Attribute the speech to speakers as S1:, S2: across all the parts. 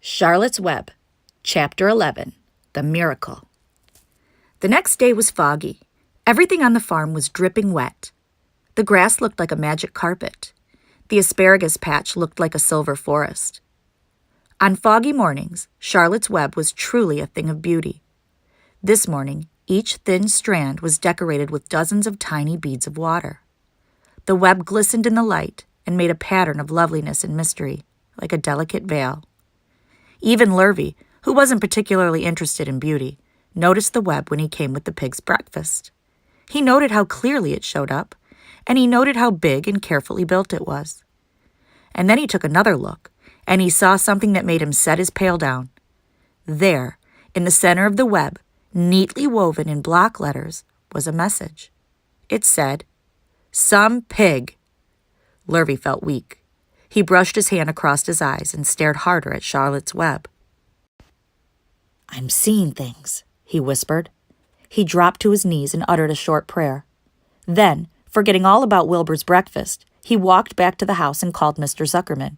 S1: Charlotte's Web, Chapter 11, The Miracle. The next day was foggy. Everything on the farm was dripping wet. The grass looked like a magic carpet. The asparagus patch looked like a silver forest. On foggy mornings, Charlotte's Web was truly a thing of beauty. This morning, each thin strand was decorated with dozens of tiny beads of water. The web glistened in the light and made a pattern of loveliness and mystery, like a delicate veil. Even Lurvy, who wasn't particularly interested in beauty, noticed the web when he came with the pig's breakfast. He noted how clearly it showed up, and he noted how big and carefully built it was. And then he took another look, and he saw something that made him set his pail down. There, in the center of the web, neatly woven in block letters, was a message. It said, "Some pig." Lurvy felt weak. He brushed his hand across his eyes and stared harder at Charlotte's Web. "I'm seeing things," he whispered. He dropped to his knees and uttered a short prayer. Then, forgetting all about Wilbur's breakfast, he walked back to the house and called Mr. Zuckerman.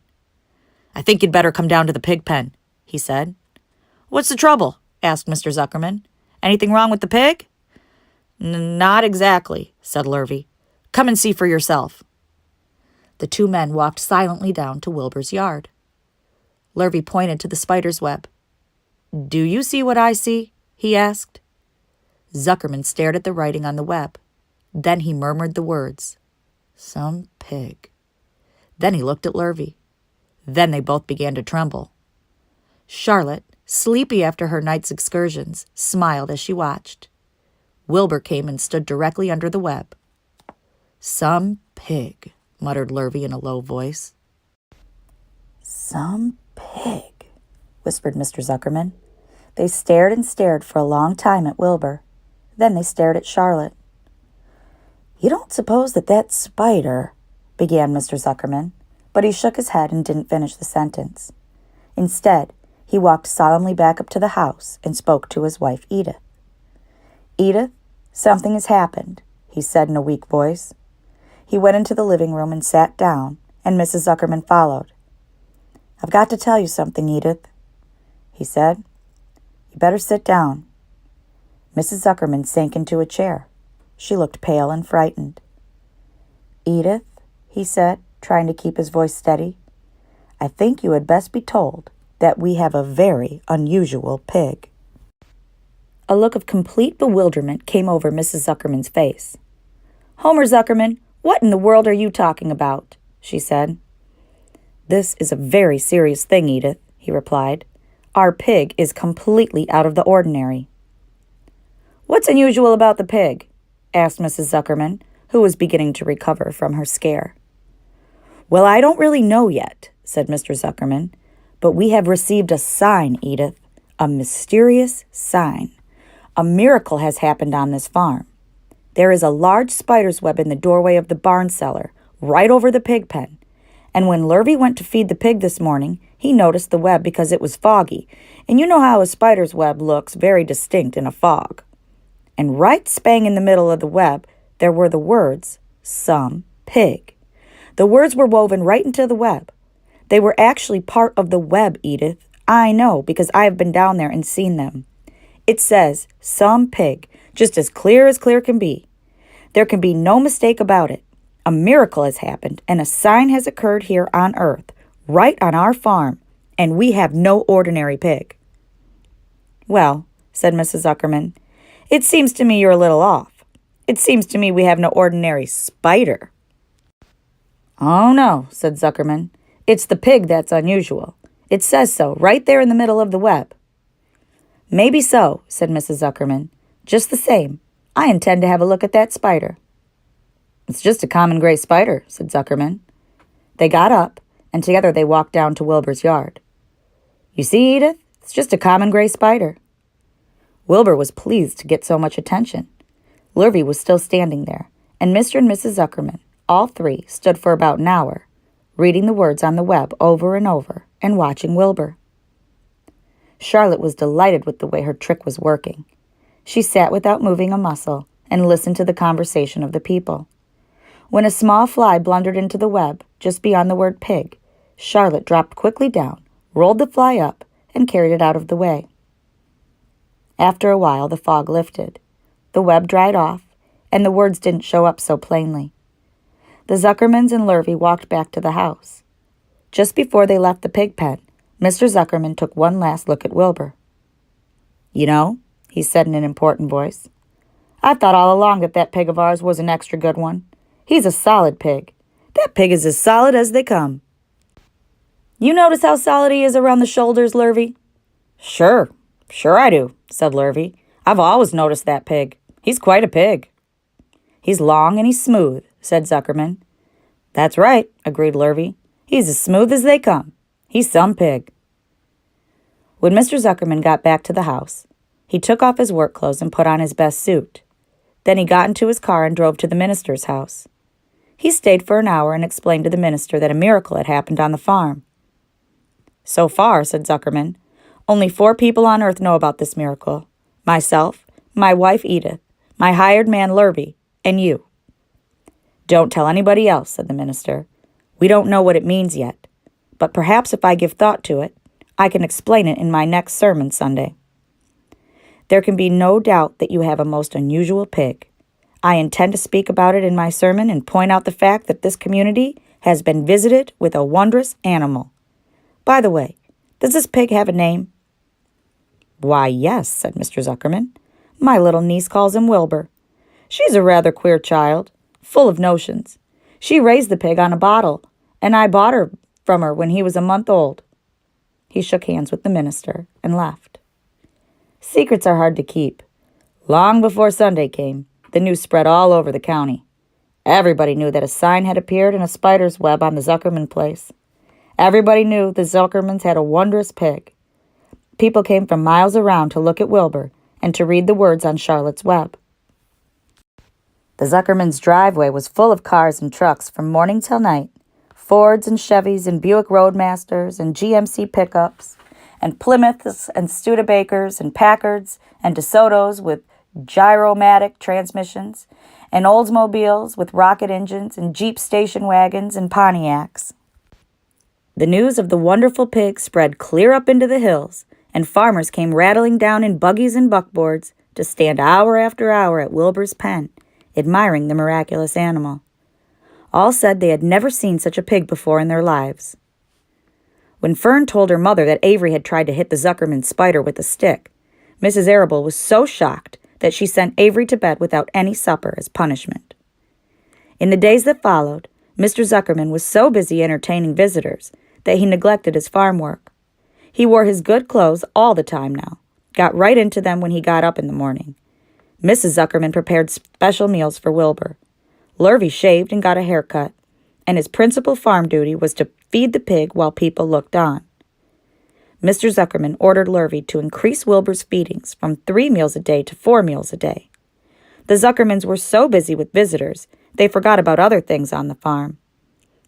S1: "I think you'd better come down to the pig pen," he said. "What's the trouble?" asked Mr. Zuckerman. "Anything wrong with the pig?" "Not exactly," said Lurvy. "Come and see for yourself." The two men walked silently down to Wilbur's yard. Lurvy pointed to the spider's web. "Do you see what I see?" he asked. Zuckerman stared at the writing on the web. Then he murmured the words, "Some pig." Then he looked at Lurvy. Then they both began to tremble. Charlotte, sleepy after her night's excursions, smiled as she watched. Wilbur came and stood directly under the web. "Some pig," muttered Lurvy in a low voice. "Some pig," whispered Mr. Zuckerman. They stared and stared for a long time at Wilbur. Then they stared at Charlotte. "You don't suppose that spider," began Mr. Zuckerman, but he shook his head and didn't finish the sentence. Instead, he walked solemnly back up to the house and spoke to his wife, Edith. "Edith, something has happened," he said in a weak voice. He went into the living room and sat down, and Mrs. Zuckerman followed. "I've got to tell you something, Edith," he said. "You better sit down." Mrs. Zuckerman sank into a chair. She looked pale and frightened. "Edith," he said, trying to keep his voice steady, "I think you had best be told that we have a very unusual pig." A look of complete bewilderment came over Mrs. Zuckerman's face. "Homer Zuckerman, what in the world are you talking about?" she said. "This is a very serious thing, Edith," he replied. "Our pig is completely out of the ordinary." "What's unusual about the pig?" asked Mrs. Zuckerman, who was beginning to recover from her scare. "Well, I don't really know yet," said Mr. Zuckerman, "but we have received a sign, Edith, a mysterious sign. A miracle has happened on this farm. There is a large spider's web in the doorway of the barn cellar, right over the pig pen. And when Lurvy went to feed the pig this morning, he noticed the web because it was foggy, and you know how a spider's web looks very distinct in a fog. And right spang in the middle of the web, there were the words, 'Some pig.' The words were woven right into the web. They were actually part of the web, Edith. I know, because I have been down there and seen them. It says, 'Some pig,' just as clear can be. There can be no mistake about it. A miracle has happened, and a sign has occurred here on Earth, right on our farm, and we have no ordinary pig." "Well," said Mrs. Zuckerman, "it seems to me you're a little off. It seems to me we have no ordinary spider." "Oh, no," said Zuckerman. "It's the pig that's unusual. It says so right there in the middle of the web." "Maybe so," said Mrs. Zuckerman. "Just the same, I intend to have a look at that spider." "It's just a common gray spider," said Zuckerman. They got up, and together they walked down to Wilbur's yard. "You see, Edith, it's just a common gray spider." Wilbur was pleased to get so much attention. Lurvy was still standing there, and Mr. and Mrs. Zuckerman, all three, stood for about an hour, reading the words on the web over and over and watching Wilbur. Charlotte was delighted with the way her trick was working. She sat without moving a muscle and listened to the conversation of the people. When a small fly blundered into the web, just beyond the word pig, Charlotte dropped quickly down, rolled the fly up, and carried it out of the way. After a while, the fog lifted. The web dried off, and the words didn't show up so plainly. The Zuckermans and Lurvy walked back to the house. Just before they left the pig pen, Mr. Zuckerman took one last look at Wilbur. "You know," he said in an important voice, "I've thought all along that pig of ours was an extra good one. He's a solid pig. That pig is as solid as they come." "You notice how solid he is around the shoulders, Lurvy?" Sure I do," said Lurvy. "I've always noticed that pig. He's quite a pig." "He's long and he's smooth," said Zuckerman. "That's right," agreed Lurvy. "He's as smooth as they come. He's some pig." When Mr. Zuckerman got back to the house, he took off his work clothes and put on his best suit. Then he got into his car and drove to the minister's house. He stayed for an hour and explained to the minister that a miracle had happened on the farm. "So far," said Zuckerman, "only 4 people on earth know about this miracle. Myself, my wife Edith, my hired man Lurvy, and you." "Don't tell anybody else," said the minister. "We don't know what it means yet, but perhaps if I give thought to it, I can explain it in my next sermon Sunday. There can be no doubt that you have a most unusual pig. I intend to speak about it in my sermon and point out the fact that this community has been visited with a wondrous animal. By the way, does this pig have a name?" "Why, yes," said Mr. Zuckerman. "My little niece calls him Wilbur. She's a rather queer child, full of notions. She raised the pig on a bottle, and I bought her from her when he was a month old." He shook hands with the minister and left. Secrets are hard to keep. Long before Sunday came, the news spread all over the county. Everybody knew that a sign had appeared in a spider's web on the Zuckerman place. Everybody knew the Zuckermans had a wondrous pig. People came from miles around to look at Wilbur and to read the words on Charlotte's web. The Zuckermans' driveway was full of cars and trucks from morning till night. Fords and Chevys and Buick Roadmasters and GMC pickups and Plymouths and Studebakers and Packards and DeSotos with gyromatic transmissions and Oldsmobiles with rocket engines and Jeep station wagons and Pontiacs. The news of the wonderful pig spread clear up into the hills, and farmers came rattling down in buggies and buckboards to stand hour after hour at Wilbur's pen, admiring the miraculous animal. All said they had never seen such a pig before in their lives. When Fern told her mother that Avery had tried to hit the Zuckerman spider with a stick, Mrs. Arable was so shocked that she sent Avery to bed without any supper as punishment. In the days that followed, Mr. Zuckerman was so busy entertaining visitors that he neglected his farm work. He wore his good clothes all the time now, got right into them when he got up in the morning. Mrs. Zuckerman prepared special meals for Wilbur. Lurvy shaved and got a haircut, and his principal farm duty was to feed the pig while people looked on. Mr. Zuckerman ordered Lurvy to increase Wilbur's feedings from 3 meals a day to 4 meals a day. The Zuckermans were so busy with visitors, they forgot about other things on the farm.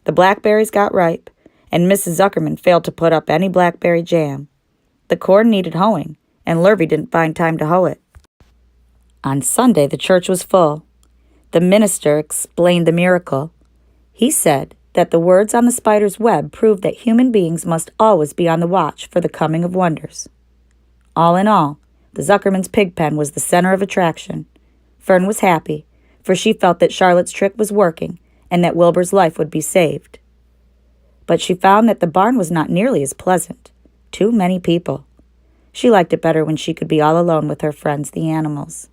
S1: The blackberries got ripe, and Mrs. Zuckerman failed to put up any blackberry jam. The corn needed hoeing, and Lurvy didn't find time to hoe it. On Sunday, the church was full. The minister explained the miracle. He said that the words on the spider's web proved that human beings must always be on the watch for the coming of wonders. All in all, the Zuckerman's pig pen was the center of attraction. Fern was happy, for she felt that Charlotte's trick was working and that Wilbur's life would be saved. But she found that the barn was not nearly as pleasant. Too many people. She liked it better when she could be all alone with her friends, the animals.